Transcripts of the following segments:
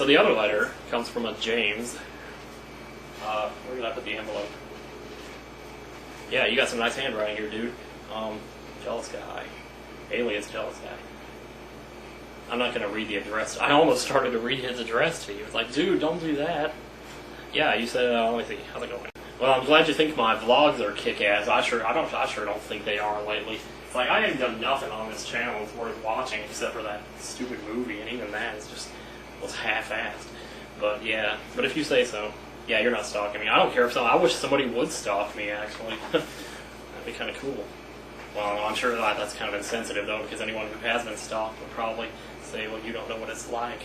So the other letter comes from a James. Where did I put the envelope? Yeah, you got some nice handwriting here, dude. Jealous guy. Alias jealous guy. I'm not going to read the address. I almost started to read his address to you. It's like, dude, don't do that. Yeah, you said, let me see, how's it going? Well, I'm glad you think my vlogs are kick-ass. I sure don't think they are lately. It's like, I haven't done nothing on this channel that's worth watching except for that stupid movie, and even that was half-assed. But yeah, but if you say so, yeah, you're not stalking me. I don't care if I wish somebody would stalk me, actually. That'd be kind of cool. Well, I'm sure that's kind of insensitive, though, because anyone who has been stalked would probably say, well, you don't know what it's like.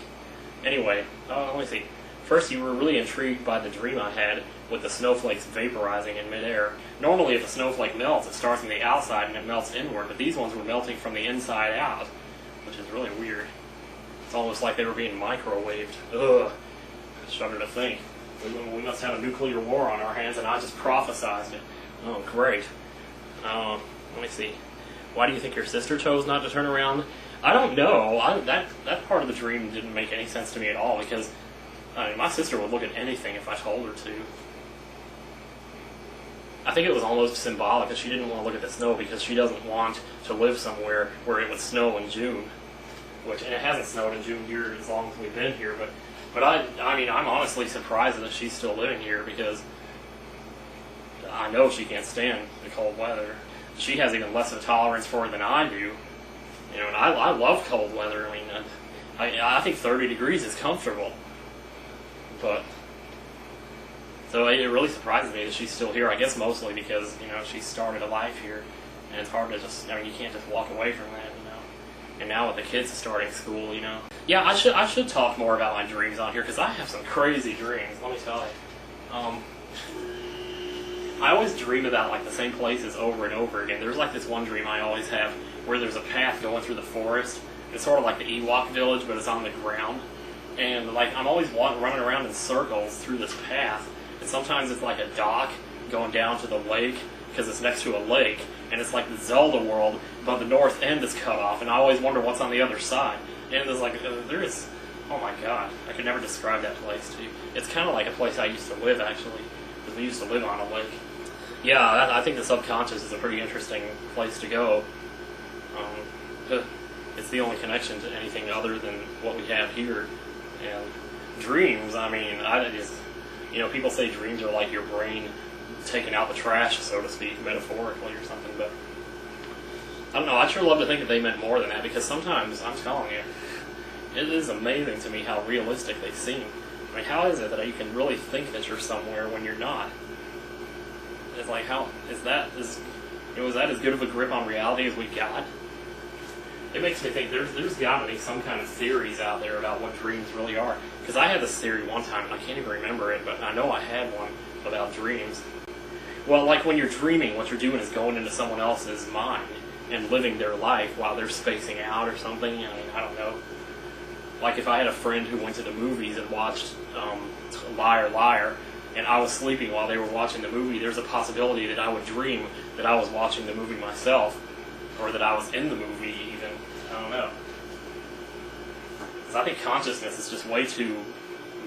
Anyway, let me see. First, you were really intrigued by the dream I had with the snowflakes vaporizing in midair. Normally, if a snowflake melts, it starts on the outside and it melts inward, but these ones were melting from the inside out, which is really weird. It's almost like they were being microwaved. Ugh. I shudder to think. We must have a nuclear war on our hands, and I just prophesized it. Oh, great. Let me see. Why do you think your sister chose not to turn around? I don't know. That part of the dream didn't make any sense to me at all, because my sister would look at anything if I told her to. I think it was almost symbolic that she didn't want to look at the snow because she doesn't want to live somewhere where it would snow in June. And it hasn't snowed in June here as long as we've been here, but I mean, I'm honestly surprised that she's still living here because I know she can't stand the cold weather. She has even less of a tolerance for it than I do. You know, and I love cold weather. I mean, I think 30 degrees is comfortable. But, so it really surprises me that she's still here. I guess mostly because, you know, she started a life here. And it's hard to just, I mean, you can't just walk away from that, you know. And now with the kids starting school, you know. Yeah, I should talk more about my dreams on here because I have some crazy dreams, let me tell you. I always dream about like the same places over and over again. There's like this one dream I always have where there's a path going through the forest. It's sort of like the Ewok village, but it's on the ground. And like I'm always running around in circles through this path. And sometimes it's like a dock going down to the lake because it's next to a lake. And it's like the Zelda world, but the north end is cut off. And I always wonder what's on the other side. And there's like, oh my god, I could never describe that place to you. It's kind of like a place I used to live, actually. Because we used to live on a lake. Yeah, I think the subconscious is a pretty interesting place to go. It's the only connection to anything other than what we have here. And dreams, I mean, you know, people say dreams are like your brain taking out the trash, so to speak, metaphorically or something, but I don't know, I'd sure love to think that they meant more than that, because sometimes, I'm telling you, it is amazing to me how realistic they seem. I mean, how is it that you can really think that you're somewhere when you're not? It's like, how is that as good of a grip on reality as we got? It makes me think there's got to be some kind of theories out there about what dreams really are. Because I had this theory one time, and I can't even remember it, but I know I had one about dreams. Well, like when you're dreaming, what you're doing is going into someone else's mind and living their life while they're spacing out or something. I mean, I don't know. Like if I had a friend who went to the movies and watched Liar, Liar, and I was sleeping while they were watching the movie, there's a possibility that I would dream that I was watching the movie myself, or that I was in the movie even. I don't know. Because I think consciousness is just way too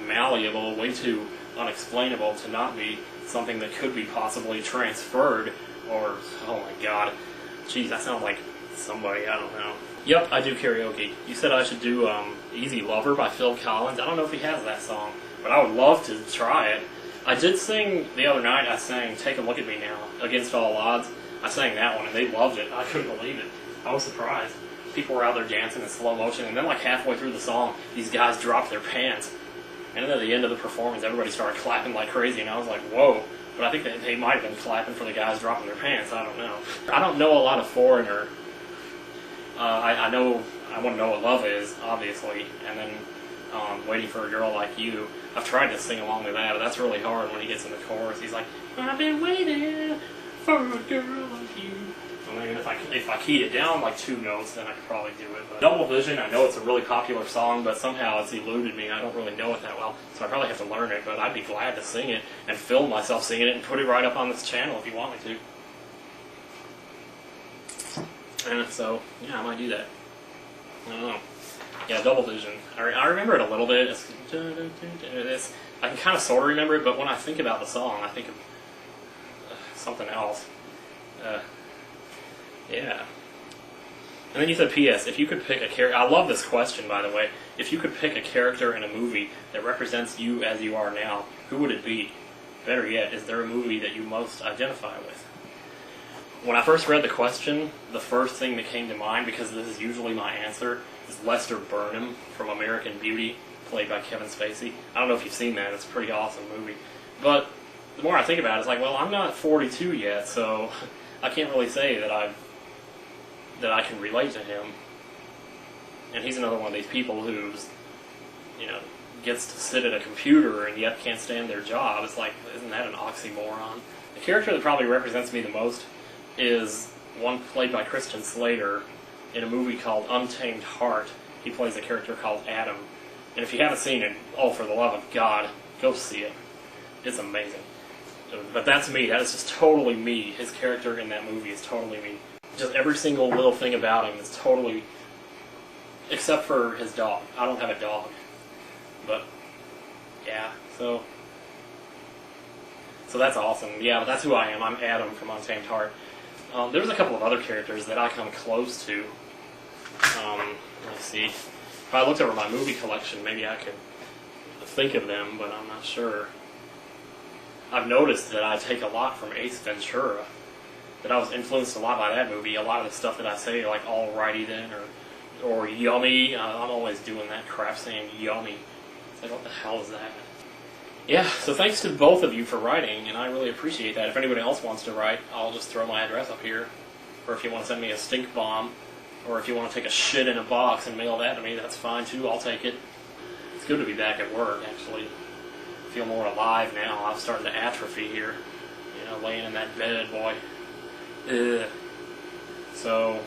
malleable, way too unexplainable to not be something that could be possibly transferred, or, oh my god, geez, that sounds like somebody, I don't know. Yep, I do karaoke. You said I should do Easy Lover by Phil Collins. I don't know if he has that song, but I would love to try it. I did sing, the other night, I sang Take a Look at Me Now, Against All Odds. I sang that one, and they loved it. I couldn't believe it. I was surprised. People were out there dancing in slow motion, and then like halfway through the song, these guys dropped their pants. And then at the end of the performance, everybody started clapping like crazy, and I was like, whoa. But I think that they might have been clapping for the guys dropping their pants. I don't know. I don't know a lot of Foreigner. I know, I want to know what love is, obviously, and then Waiting for a Girl Like You. I've tried to sing along to that, but that's really hard when he gets in the chorus. He's like, I've been waiting for a girl like you. I mean, if I keyed it down like 2 notes, then I could probably do it. But Double Vision, I know it's a really popular song, but somehow it's eluded me. I don't really know it that well, so I probably have to learn it. But I'd be glad to sing it and film myself singing it and put it right up on this channel if you want me to. And so, yeah, I might do that. I don't know. Yeah, Double Vision. I remember it a little bit. I can kind of sort of remember it, but when I think about the song, I think of something else. Yeah. And then you said, P.S. If you could pick a character... I love this question, by the way. If you could pick a character in a movie that represents you as you are now, who would it be? Better yet, is there a movie that you most identify with? When I first read the question, the first thing that came to mind, because this is usually my answer, is Lester Burnham from American Beauty, played by Kevin Spacey. I don't know if you've seen that. It's a pretty awesome movie. But the more I think about it, it's like, well, I'm not 42 yet, so I can't really say that I can relate to him. And he's another one of these people who's, gets to sit at a computer and yet can't stand their job. It's like, isn't that an oxymoron? The character that probably represents me the most is one played by Christian Slater in a movie called Untamed Heart. He plays a character called Adam. And if you haven't seen it, oh, for the love of God, go see it. It's amazing. But that's me. That is just totally me. His character in that movie is totally me. Just every single little thing about him is totally... Except for his dog. I don't have a dog. But, yeah, so that's awesome. Yeah, that's who I am. I'm Adam from Untamed Heart. There's a couple of other characters that I come close to. Let's see. If I looked over my movie collection, maybe I could think of them, but I'm not sure. I've noticed that I take a lot from Ace Ventura. That I was influenced a lot by that movie. A lot of the stuff that I say, like alrighty then, or yummy. I'm always doing that crap saying yummy. It's like, what the hell is that? Yeah, so thanks to both of you for writing, and I really appreciate that. If anybody else wants to write, I'll just throw my address up here. Or if you want to send me a stink bomb, or if you want to take a shit in a box and mail that to me, that's fine too, I'll take it. It's good to be back at work, actually. I feel more alive now. I'm starting to atrophy here. Laying in that bed, boy. Ugh. So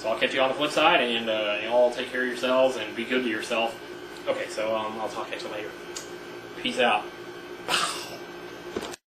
I'll catch you on the flip side, and you all take care of yourselves and be good to yourself. Okay, so I'll talk to you later. Peace out.